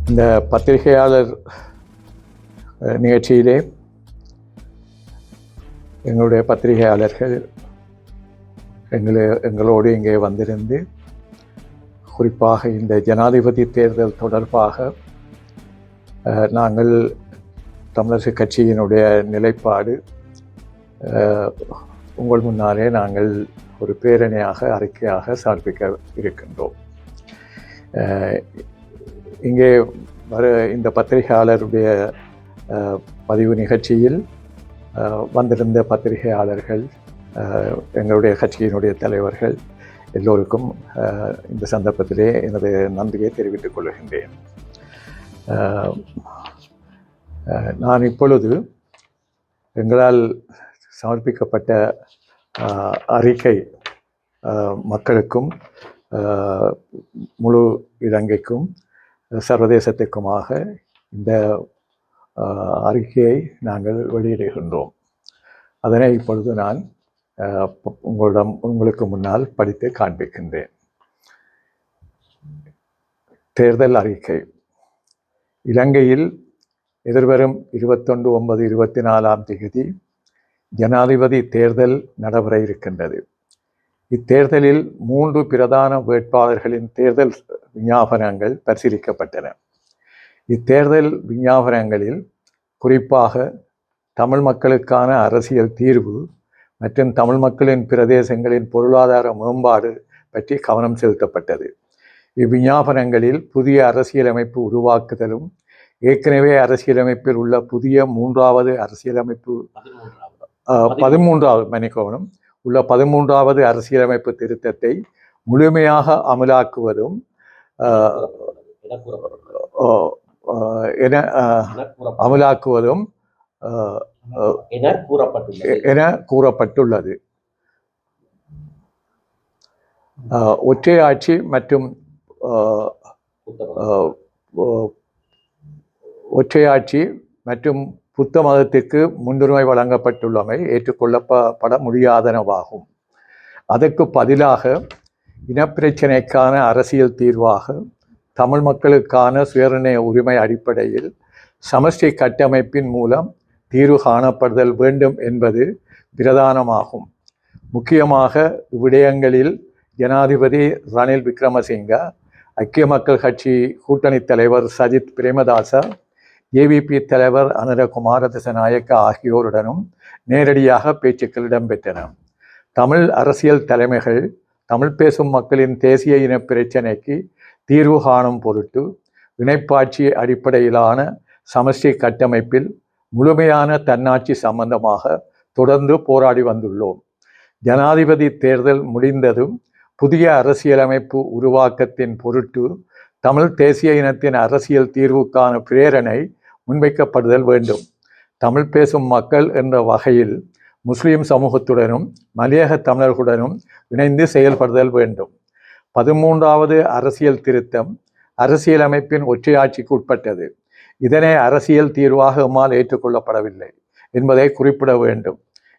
இந்த பத்திரிகையாளர் நிகழ்ச்சியிலே எங்களுடைய பத்திரிகையாளர்கள் எங்களோடு இங்கே வந்திருந்து குறிப்பாக இந்த ஜனாதிபதி தேர்தல் தொடர்பாக நாங்கள் தமிழரசு கட்சியினுடைய நிலைப்பாடு உங்கள் முன்னாலே நாங்கள் ஒரு பேரணியாக அறிக்கையாக சமர்ப்பிக்க இருக்கின்றோம். இங்கே இந்த பத்திரிகையாளருடைய பதிவு நிகழ்ச்சியில் வந்திருந்த பத்திரிகையாளர்கள், எங்களுடைய கட்சியினுடைய தலைவர்கள் எல்லோருக்கும் இந்த சந்தர்ப்பத்திலே எனது நன்றியை தெரிவித்துக் கொள்கின்றேன். நான் இப்பொழுது எங்களால் சமர்ப்பிக்கப்பட்ட அறிக்கை மக்களுக்கும் முழு இலங்கைக்கும் சர்வதேசத்துக்குமாக இந்த அறிக்கையை நாங்கள் வெளியிடுகின்றோம். அதனை இப்பொழுது நான் உங்களுக்கு முன்னால் படித்து காண்பிக்கின்றேன். தேர்தல் அறிக்கை. இலங்கையில் எதிர்வரும் 21/9/24 ஜனாதிபதி தேர்தல் நடைபெற இருக்கின்றது. இத்தேர்தலில் 3 பிரதான வேட்பாளர்களின் தேர்தல் விஞ்ஞாபனங்கள் பரிசீலிக்கப்பட்டன. இத்தேர்தல் விஞ்ஞாபனங்களில் குறிப்பாக தமிழ் மக்களுக்கான அரசியல் தீர்வு மற்றும் தமிழ் மக்களின் பிரதேசங்களின் பொருளாதார மேம்பாடு பற்றி கவனம் செலுத்தப்பட்டது. இவ்விஞ்ஞாபனங்களில் புதிய அரசியலமைப்பு உருவாக்குதலும் ஏற்கனவே அரசியலமைப்பில் உள்ள புதிய 13வது அரசியலமைப்பு 13வது அரசியலமைப்பு திருத்தத்தை முழுமையாக அமலாக்குவதும் என கூறப்பட்டுள்ளது. ஒற்றையாட்சி மற்றும் புத்த மதத்திற்கு முன்னுரிமை வழங்கப்பட்டுள்ளமை ஏற்றுக்கொள்ளப்பட முடியாதனவாகும். அதற்கு பதிலாக இனப்பிரச்சினைக்கான அரசியல் தீர்வாக தமிழ் மக்களுக்கான சுயநிர்ணய உரிமை அடிப்படையில் சமஷ்டி கட்டமைப்பின் மூலம் தீர்வு காணப்படுதல் வேண்டும் என்பது பிரதானமாகும். முக்கியமாக இவ்விடயங்களில் ஜனாதிபதி ரணில் விக்ரமசிங்க, ஐக்கிய மக்கள் கட்சி கூட்டணி தலைவர் சஜித் பிரேமதாச, ஏவிபி தலைவர் அனுர குமார திசாநாயக்க ஆகியோருடனும் நேரடியாக பேச்சுக்கள் இடம்பெற்றன. தமிழ் அரசியல் தலைமைகள் தமிழ் பேசும் மக்களின் தேசிய இன பிரச்சினைக்கு தீர்வு காணும் பொருட்டு இணைப்பாட்சி அடிப்படையிலான சமஷ்டி கட்டமைப்பில் முழுமையான தன்னாட்சி சம்பந்தமாக தொடர்ந்து போராடி வந்துள்ளோம். ஜனாதிபதி தேர்தல் முடிந்ததும் புதிய அரசியலமைப்பு உருவாக்கத்தின் பொருட்டு தமிழ் தேசிய இனத்தின் அரசியல் தீர்வுக்கான பிரேரணை முன்வைக்கப்படுதல் வேண்டும். தமிழ் பேசும் மக்கள் என்ற வகையில் முஸ்லிம் சமூகத்துடனும் மலையக தமிழர்களுடனும் இணைந்து செயல்படுதல் வேண்டும். 13வது அரசியல் திருத்தம் அரசியலமைப்பின் ஒற்றையாட்சிக்கு உட்பட்டது. இதனை அரசியல் தீர்வாக எம்மால் ஏற்றுக்கொள்ளப்படவில்லை என்பதை குறிப்பிட வேண்டும்.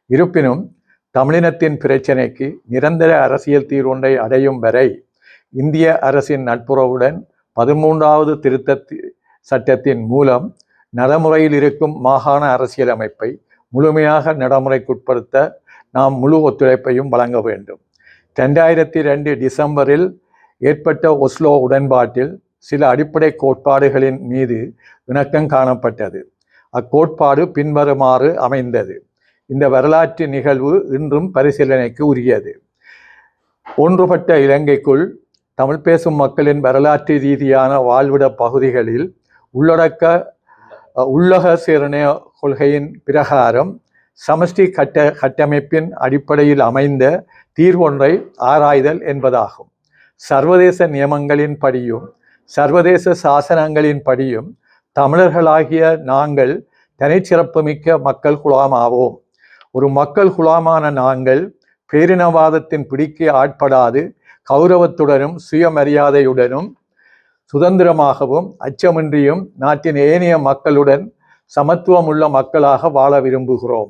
இருப்பினும் தமிழினத்தின் பிரச்சினைக்கு நிரந்தர அரசியல் தீர்வொன்றை அடையும் வரை இந்திய அரசின் நட்புறவுடன் 13வது திருத்த சட்டத்தின் மூலம் நடைமுறையில் இருக்கும் மாகாண அரசியலமைப்பை முழுமையாக நடைமுறைக்குட்படுத்த நாம் முழு ஒத்துழைப்பையும் வழங்க வேண்டும். 2002 டிசம்பரில் ஏற்பட்ட ஒஸ்லோ உடன்பாட்டில் சில அடிப்படை கோட்பாடுகளின் மீது இணக்கம் காணப்பட்டது. அக்கோட்பாடு பின்வருமாறு அமைந்தது. இந்த வரலாற்று நிகழ்வு இன்றும் பரிசீலனைக்கு உரியது. ஒன்றுபட்ட இலங்கைக்குள் தமிழ் பேசும் மக்களின் வரலாற்று ரீதியான வாழ்விட பகுதிகளில் உள்ளக சீரணைய கொள்கையின் பிரகாரம் சமஷ்டி கட்டமைப்பின் அடிப்படையில் அமைந்த தீர்வொன்றை ஆராய்தல் என்பதாகும். சர்வதேச நியமங்களின் படியும் சர்வதேச சாசனங்களின் படியும் தமிழர்களாகிய நாங்கள் தனிச்சிறப்புமிக்க மக்கள் குழாமாவோம். ஒரு மக்கள் குழாமான நாங்கள் பேரினவாதத்தின் பிடிக்கு ஆட்படாது கௌரவத்துடனும் சுயமரியாதையுடனும் சுதந்திரமாகவும் அச்சமின்றியும் நாட்டின் ஏனைய மக்களுடன் சமத்துவமுள்ள மக்களாக வாழ விரும்புகிறோம்.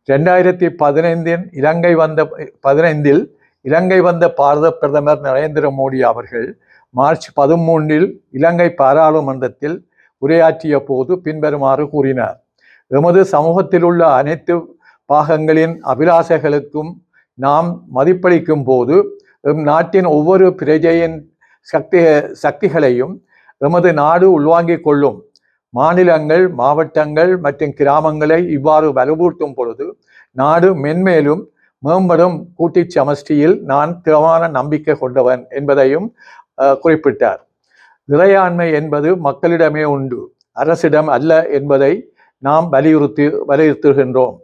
2015 இலங்கை வந்த பாரத பிரதமர் நரேந்திர மோடி அவர்கள் மார்ச் 13 இலங்கை பாராளுமன்றத்தில் உரையாற்றிய போது பின்வருமாறு கூறினார். எமது சமூகத்தில் உள்ள அனைத்து பாகங்களின் அபிலாஷைகளுக்கும் நாம் மதிப்பளிக்கும் போது எம் நாட்டின் ஒவ்வொரு பிரஜையின் சக்திகளையும் எமது நாடு உள்வாங்கிக் கொள்ளும். மாநிலங்கள், மாவட்டங்கள் மற்றும் கிராமங்களை இவ்வாறு வலுவூட்டும் பொழுது நாடு மென்மேலும் மேம்படும் கூட்டு சமஷ்டியில் நான் திறமான நம்பிக்கை கொண்டவன் என்பதையும் குறிப்பிட்டார். இறையாண்மை என்பது மக்களிடமே உண்டு, அரசிடம் அல்ல என்பதை நாம் வலியுறுத்துகின்றோம்.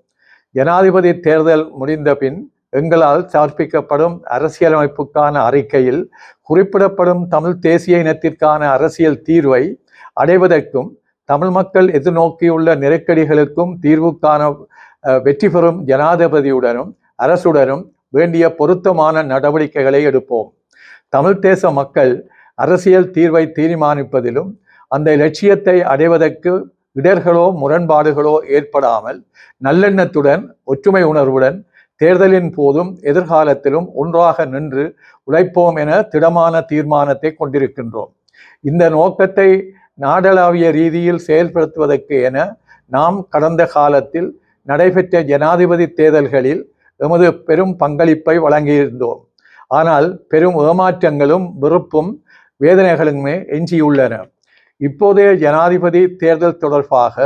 ஜனாதிபதி தேர்தல் முடிந்த பின் எங்களால் சமர்ப்பிக்கப்படும் அரசியலமைப்புக்கான அறிக்கையில் குறிப்பிடப்படும் தமிழ் தேசிய இனத்திற்கான அரசியல் தீர்வை அடைவதற்கும் தமிழ் மக்கள் எதிர்நோக்கியுள்ள நெருக்கடிகளுக்கும் தீர்வுக்கான வெற்றி பெறும் ஜனாதிபதியுடனும் அரசுடனும் வேண்டிய பொருத்தமான நடவடிக்கைகளை எடுப்போம். தமிழ் தேச மக்கள் அரசியல் தீர்வை தீர்மானிப்பதிலும் அந்த இலட்சியத்தை அடைவதற்கு இடர்களோ முரண்பாடுகளோ ஏற்படாமல் நல்லெண்ணத்துடன் ஒற்றுமை உணர்வுடன் தேர்தலின் போதும் எதிர்காலத்திலும் ஒன்றாக நின்று உழைப்போம் என திடமான தீர்மானத்தை கொண்டிருக்கின்றோம். இந்த நோக்கத்தை நாடளாவிய ரீதியில் செயல்படுத்துவதற்கு என நாம் கடந்த காலத்தில் நடைபெற்ற ஜனாதிபதி தேர்தல்களில் எமது பெரும் பங்களிப்பை வழங்கியிருந்தோம். ஆனால் பெரும் ஏமாற்றங்களும் வெறுப்பும் வேதனைகளுமே எஞ்சியுள்ளன. இப்போதைய ஜனாதிபதி தேர்தல் தொடர்பாக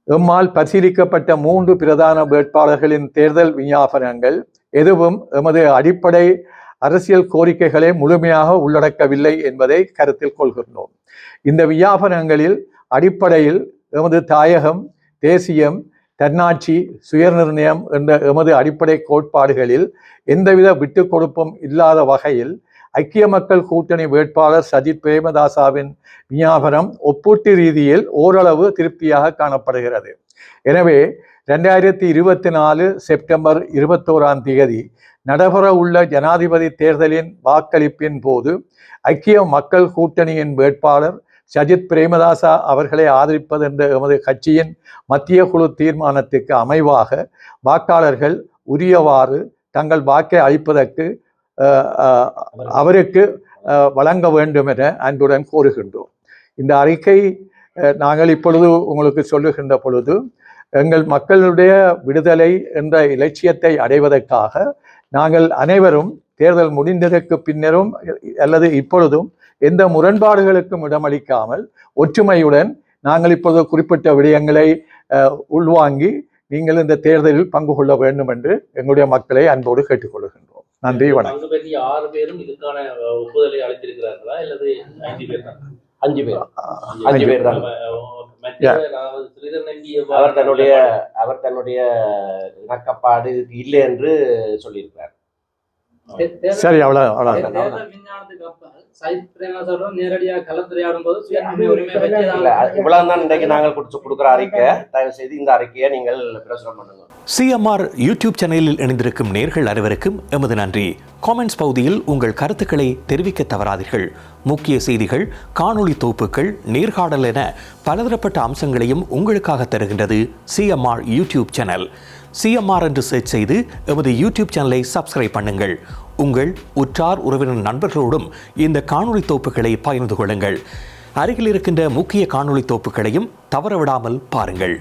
எம்மால் பரிசீலிக்கப்பட்ட 3 பிரதான வேட்பாளர்களின் தேர்தல் விஞ்ஞாபனங்கள் எதுவும் எமது அடிப்படை அரசியல் கோரிக்கைகளை முழுமையாக உள்ளடக்கவில்லை என்பதை கருத்தில் கொள்கின்றோம். இந்த விஞ்ஞாபனங்களில் அடிப்படையில் எமது தாயகம், தேசியம், தன்னாட்சி, சுயநிர்ணயம் என்ற எமது அடிப்படை கோட்பாடுகளில் எந்தவித விட்டுக் கொடுப்பும் இல்லாத வகையில் ஐக்கிய மக்கள் கூட்டணி வேட்பாளர் சஜித் பிரேமதாசவின் விஞ்ஞாபனம் ஒப்பீட்டு ரீதியில் ஓரளவு திருப்தியாக காணப்படுகிறது. எனவே 2024 செப்டம்பர் 21 நடைபெற உள்ள ஜனாதிபதி தேர்தலின் வாக்களிப்பின் போது ஐக்கிய மக்கள் கூட்டணியின் வேட்பாளர் சஜித் பிரேமதாசா அவர்களை ஆதரிப்பது என்ற எமது கட்சியின் மத்திய குழு தீர்மானத்துக்கு அமைவாக வாக்காளர்கள் உரியவாறு தங்கள் வாக்கை அளிப்பதற்கு அவருக்கு வழங்க வேண்டும் என அன்புடன் கோருகின்றோம். இந்த அறிக்கை நாங்கள் இப்பொழுது உங்களுக்கு சொல்லுகின்ற பொழுது எங்கள் மக்களுடைய விடுதலை என்ற இலட்சியத்தை அடைவதற்காக நாங்கள் அனைவரும் தேர்தல் முடிந்ததற்கு பின்னரும் அல்லது இப்பொழுதும் எந்த முரண்பாடுகளுக்கும் இடமளிக்காமல் ஒற்றுமையுடன் நாங்கள் இப்பொழுது குறிப்பிட்ட விடயங்களை உள்வாங்கி நீங்கள் இந்த தேர்தலில் பங்கு கொள்ள வேண்டும் என்று எங்களுடைய மக்களை அன்போடு கேட்டுக்கொள்கின்றோம். நன்றி, வணக்கம். 6 பேரும் இதுக்கான ஒப்புதலை அளித்திருக்கிறார்களா அல்லது 5 பேர் தான்? 5 பேர். 5 பேர் தான். அவர் தன்னுடைய இணக்கப்பாடு இல்லை என்று சொல்லியிருக்கிறார். சரி, அவ்வளவு நேரடியாக கலந்துரையாடும் போது இவ்வளவுதான் இன்றைக்கு நாங்கள் கொடுக்கிற அறிக்கை. தயவு செய்து இந்த அறிக்கையை நீங்கள் பிரசுரம் பண்ணுங்க. சிஎம்ஆர் யூடியூப் சேனலில் இணைந்திருக்கும் நேர்கள் அனைவருக்கும் எமது நன்றி. காமெண்ட்ஸ் பகுதியில் உங்கள் கருத்துக்களை தெரிவிக்க தவறாதீர்கள். முக்கிய செய்திகள், காணொளி தொகுப்புகள், நேர்காணல் என பலதரப்பட்ட அம்சங்களையும் உங்களுக்காக தருகின்றது சிஎம்ஆர் யூடியூப் சேனல். சிஎம்ஆர் என்று சர்ச் செய்து எமது யூடியூப் சேனலை சப்ஸ்கிரைப் பண்ணுங்கள். உங்கள் உற்றார் உறவினர் நண்பர்களோடும் இந்த காணொளி தொகுப்புகளை பகிர்ந்து கொள்ளுங்கள். அருகில் இருக்கின்ற முக்கிய காணொளி தொகுப்புகளையும் தவறவிடாமல் பாருங்கள்.